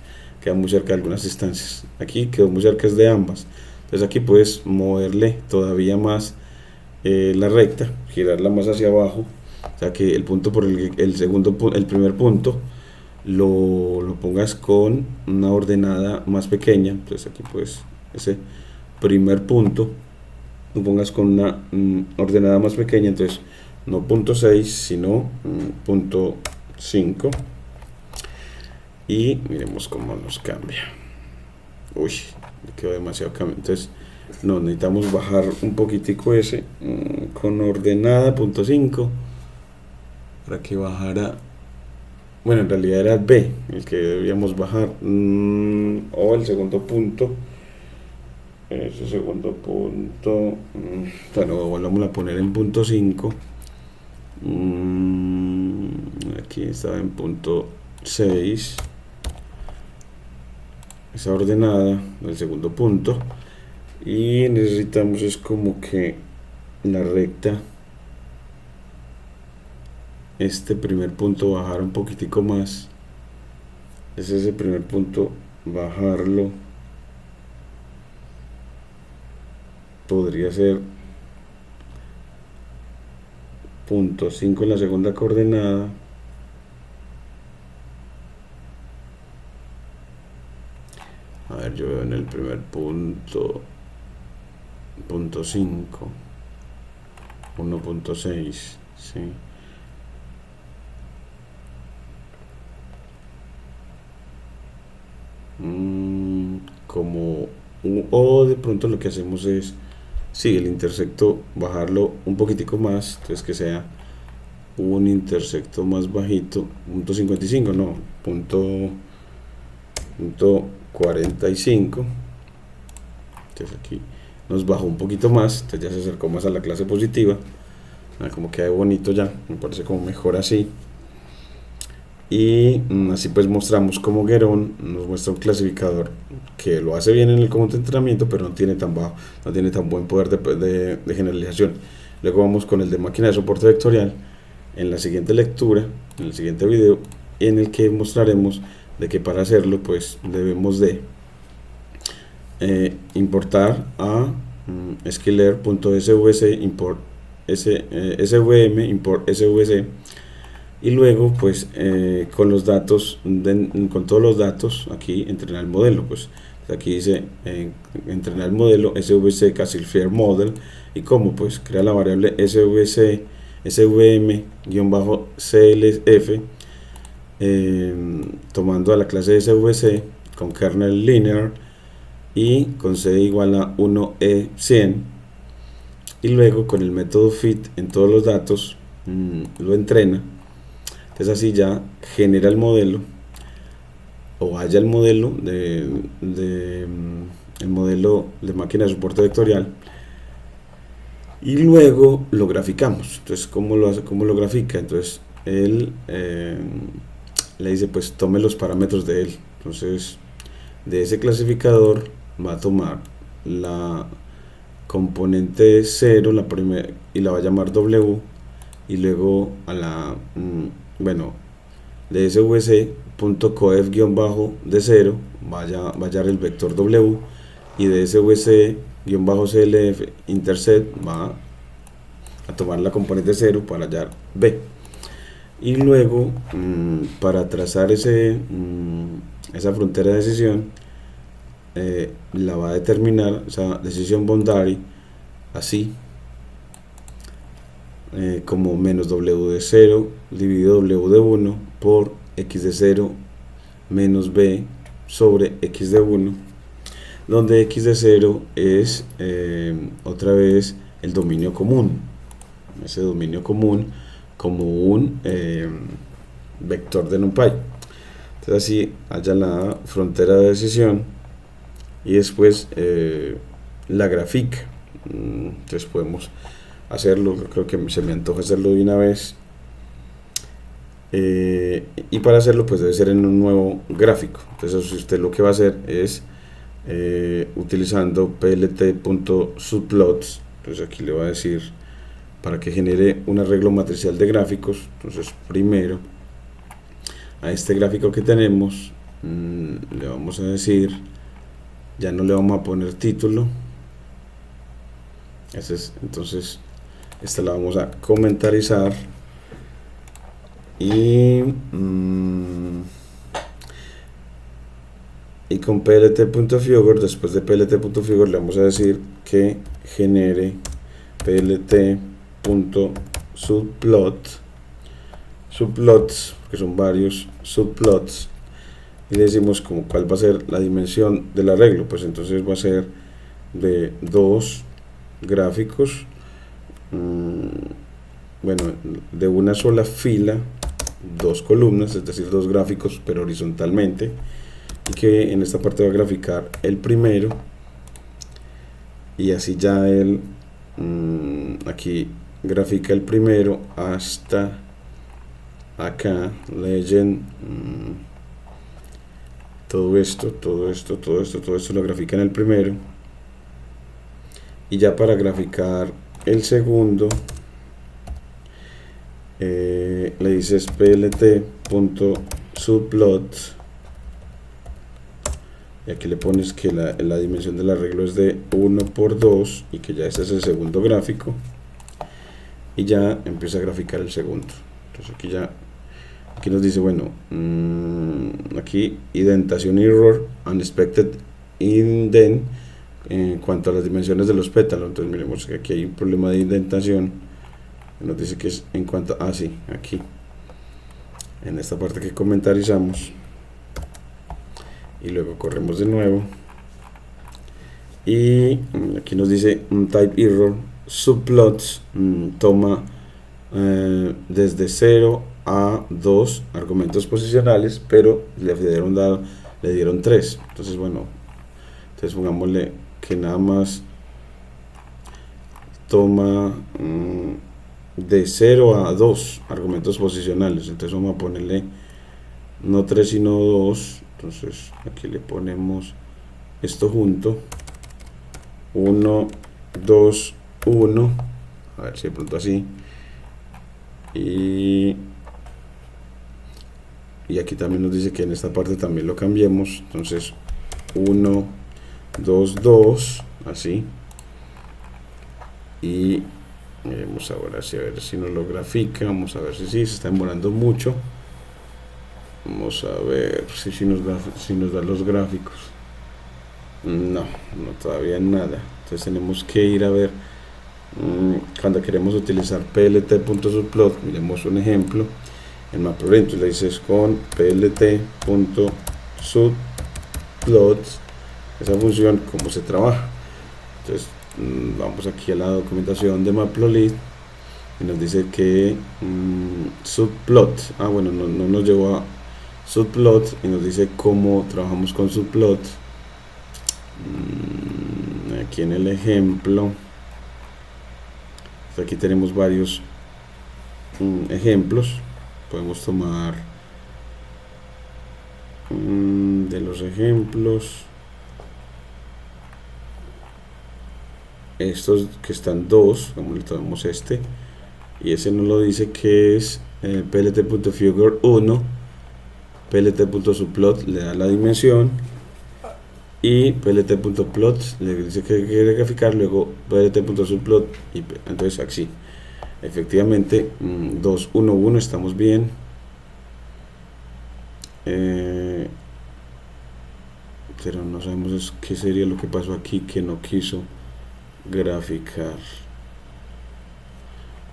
Aquí quedó muy cerca de ambas. Entonces aquí puedes moverle todavía más la recta, girarla más hacia abajo, o sea que el punto por el primer punto lo pongas con una ordenada más pequeña. Entonces aquí pues ese primer punto lo pongas con una ordenada más pequeña, entonces no punto 6 sino punto 5, y miremos cómo nos cambia. Uy, quedó demasiado cambio. Entonces necesitamos bajar un poquitico ese con ordenada punto 5 para que bajara. Bueno, en realidad era B el que debíamos bajar, o el segundo punto, ese segundo punto, bueno, volvamos a poner en punto 5. Aquí estaba en punto 6, esa ordenada del segundo punto, y necesitamos es como que la recta, este primer punto bajar un poquitico más, es ese primer punto bajarlo, podría ser punto 5 en la segunda coordenada, a ver, yo veo en el primer punto, punto 5, 1.6, ¿sí? Como, o de pronto lo que hacemos es, sí, el intersecto bajarlo un poquitico más, entonces que sea un intersecto más bajito, punto 55, no, punto 45, entonces aquí nos bajó un poquito más, entonces ya se acercó más a la clase positiva, como queda bonito ya, me parece como mejor así. Y así pues mostramos cómo Guerón nos muestra un clasificador que lo hace bien en el conjunto de entrenamiento, pero no tiene tan bajo, no tiene tan buen poder de generalización. Luego vamos con el de máquina de soporte vectorial en la siguiente lectura, en el siguiente video, en el que mostraremos de que para hacerlo pues debemos de importar a sklearn.svc import svm import svc, y luego pues con los datos con todos los datos aquí entrenar el modelo, pues aquí dice entrenar el modelo svc classifier model, y como pues crea la variable svc svm-clf tomando a la clase svc con kernel linear y con c igual a 1e100, y luego con el método fit en todos los datos lo entrena. Entonces así ya genera el modelo, o halla el modelo el modelo de máquina de soporte vectorial, y luego lo graficamos. Entonces ¿cómo lo hace? ¿Cómo lo grafica? Entonces él le dice pues tome los parámetros de él. Entonces de ese clasificador va a tomar la componente 0, la primera, y la va a llamar W, y luego a la bueno, de svc.coef-de0 va a hallar el vector W, y de svc-clf intercept va a tomar la componente 0 para hallar B, y luego para trazar esa frontera de decisión la va a determinar, esa decisión boundary, así como menos W de 0 dividido W de 1 por X de 0 menos B sobre X de 1, donde X de 0 es otra vez el dominio común, ese dominio común como un vector de NumPy. Entonces así haya la frontera de decisión y después la grafica. Entonces podemos hacerlo, creo que se me antoja hacerlo de una vez, y para hacerlo pues debe ser en un nuevo gráfico. Entonces usted lo que va a hacer es utilizando plt.subplots. Entonces aquí le va a decir para que genere un arreglo matricial de gráficos. Entonces primero a este gráfico que tenemos le vamos a decir, ya no le vamos a poner título, entonces esta la vamos a comentarizar, y con plt.figure, después de plt.figure le vamos a decir que genere plt.subplots, que son varios subplots, y le decimos como cuál va a ser la dimensión del arreglo. Pues entonces va a ser de dos gráficos, bueno, de una sola fila, dos columnas, es decir, dos gráficos pero horizontalmente, y que en esta parte va a graficar el primero, y así ya él aquí grafica el primero hasta acá, legend, todo esto lo grafica en el primero, y ya para graficar el segundo le dices plt.subplot, y aquí le pones que la dimensión del arreglo es de 1 por 2 y que ya este es el segundo gráfico, y ya empieza a graficar el segundo. Entonces aquí nos dice, bueno, aquí indentación error, unexpected indent, en cuanto a las dimensiones de los pétalos. Entonces miremos que aquí hay un problema de indentación, nos dice que es en cuanto a, sí, aquí en esta parte que comentarizamos, y luego corremos de nuevo, y aquí nos dice type error subplots, toma desde 0 a 2 argumentos posicionales, pero le dieron 3. Entonces bueno, entonces pongámosle que nada más toma de 0 a 2 argumentos posicionales. Entonces vamos a ponerle no 3 sino 2. Entonces aquí le ponemos esto junto, 1 2 1, a ver si de pronto así, y aquí también nos dice que en esta parte también lo cambiemos. Entonces 1 2 2, así, y miremos ahora si, a ver si nos lo grafica. Vamos a ver si sí, se está demorando mucho. Vamos a ver si nos da los gráficos. No, todavía nada. Entonces tenemos que ir a ver cuando queremos utilizar plt.subplot. Miremos un ejemplo en Matplotlib. Entonces le dices con plt.subplot esa función, cómo se trabaja. Entonces vamos aquí a la documentación de Matplotlib y nos dice que subplot, bueno, no nos llevó a subplot, y nos dice cómo trabajamos con subplot. Aquí en el ejemplo, aquí tenemos varios ejemplos. Podemos tomar de los ejemplos estos que están dos, como le tomamos este, y ese nos lo dice que es plt.figure 1, plt.subplot le da la dimensión, y plt.plot le dice que quiere graficar, luego plt.subplot, y entonces así efectivamente 2 1 1 estamos bien. Pero no sabemos qué sería lo que pasó aquí, que no quiso graficar.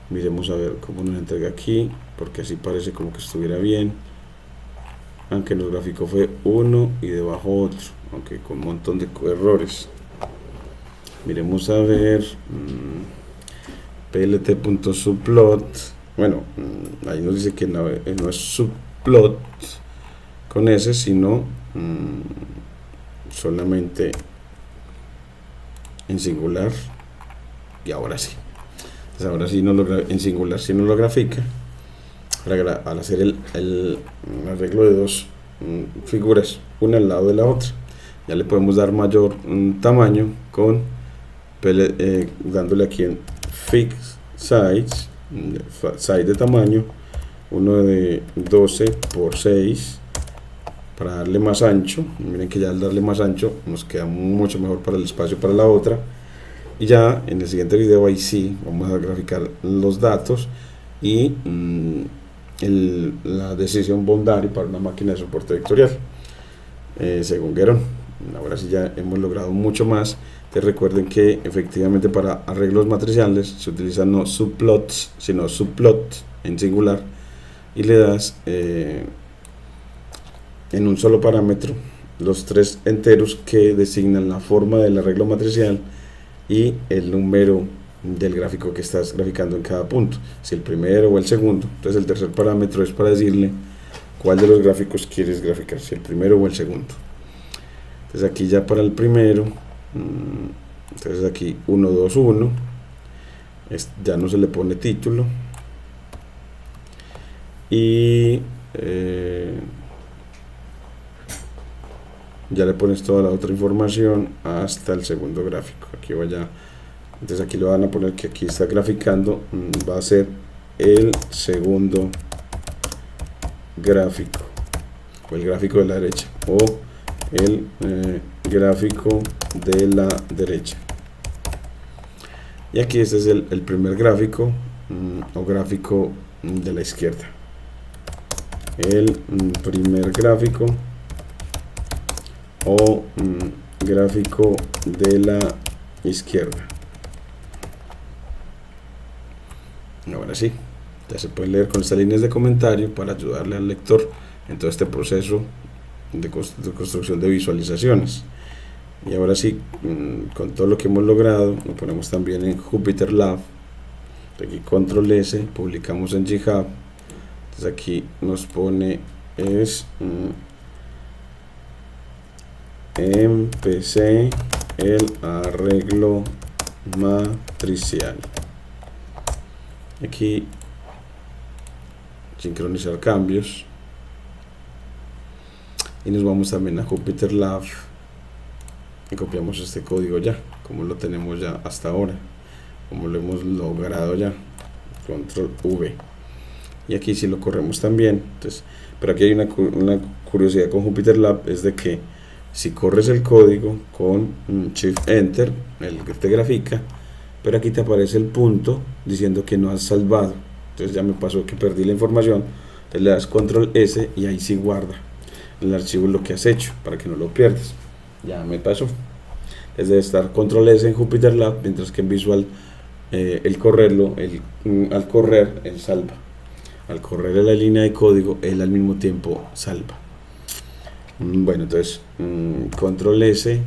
Miremos a ver cómo nos entrega aquí, porque así parece como que estuviera bien, aunque nos graficó fue uno y debajo otro, aunque con un montón de errores. Miremos a ver plt.subplot. Bueno, ahí nos dice que no es subplot con S, sino solamente en singular. Y ahora sí, entonces ahora sí en singular sí nos lo grafica. Al hacer el arreglo de dos figuras una al lado de la otra, ya le podemos dar mayor tamaño con dándole aquí en fix size, size de tamaño, uno de 12 por 6 para darle más ancho. Miren que ya al darle más ancho nos queda mucho mejor para el espacio para la otra. Y ya en el siguiente video ahí sí vamos a graficar los datos y la decisión boundary para una máquina de soporte vectorial según Guéron. Ahora sí ya hemos logrado mucho más. Te recuerden que efectivamente para arreglos matriciales se utilizan no subplots sino subplot en singular, y le das en un solo parámetro los tres enteros que designan la forma del arreglo matricial y el número del gráfico que estás graficando en cada punto, si el primero o el segundo. Entonces el tercer parámetro es para decirle cuál de los gráficos quieres graficar, si el primero o el segundo. Entonces aquí ya para el primero Entonces aquí 1, 2, 1, ya no se le pone título, y ya le pones toda la otra información hasta el segundo gráfico. Aquí vaya, entonces aquí le van a poner que aquí está graficando, va a ser el segundo gráfico, o el gráfico de la derecha, o el gráfico de la derecha. Y aquí este es el primer gráfico, o gráfico de la izquierda. El primer gráfico o gráfico de la izquierda. Ahora sí, ya se puede leer con estas líneas de comentario para ayudarle al lector en todo este proceso de construcción de visualizaciones. Y ahora sí, con todo lo que hemos logrado, lo ponemos también en JupyterLab. Aquí control S, publicamos en GitHub. Entonces aquí nos pone empecé el arreglo matricial. Aquí sincronizar cambios, y nos vamos también a JupyterLab y copiamos este código ya, como lo tenemos ya hasta ahora, como lo hemos logrado ya, control V, y aquí si lo corremos también. Entonces, pero aquí hay una curiosidad con JupyterLab, es de que si corres el código con Shift Enter, él te grafica, pero aquí te aparece el punto diciendo que no has salvado. Entonces ya me pasó que perdí la información. Entonces le das control S y ahí sí guarda el archivo lo que has hecho para que no lo pierdas. Ya me pasó. Es de estar control S en JupyterLab, mientras que en Visual el correrlo, al correr él salva. Al correr en la línea de código, él al mismo tiempo salva. Bueno, entonces control S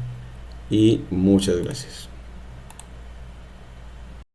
y muchas gracias.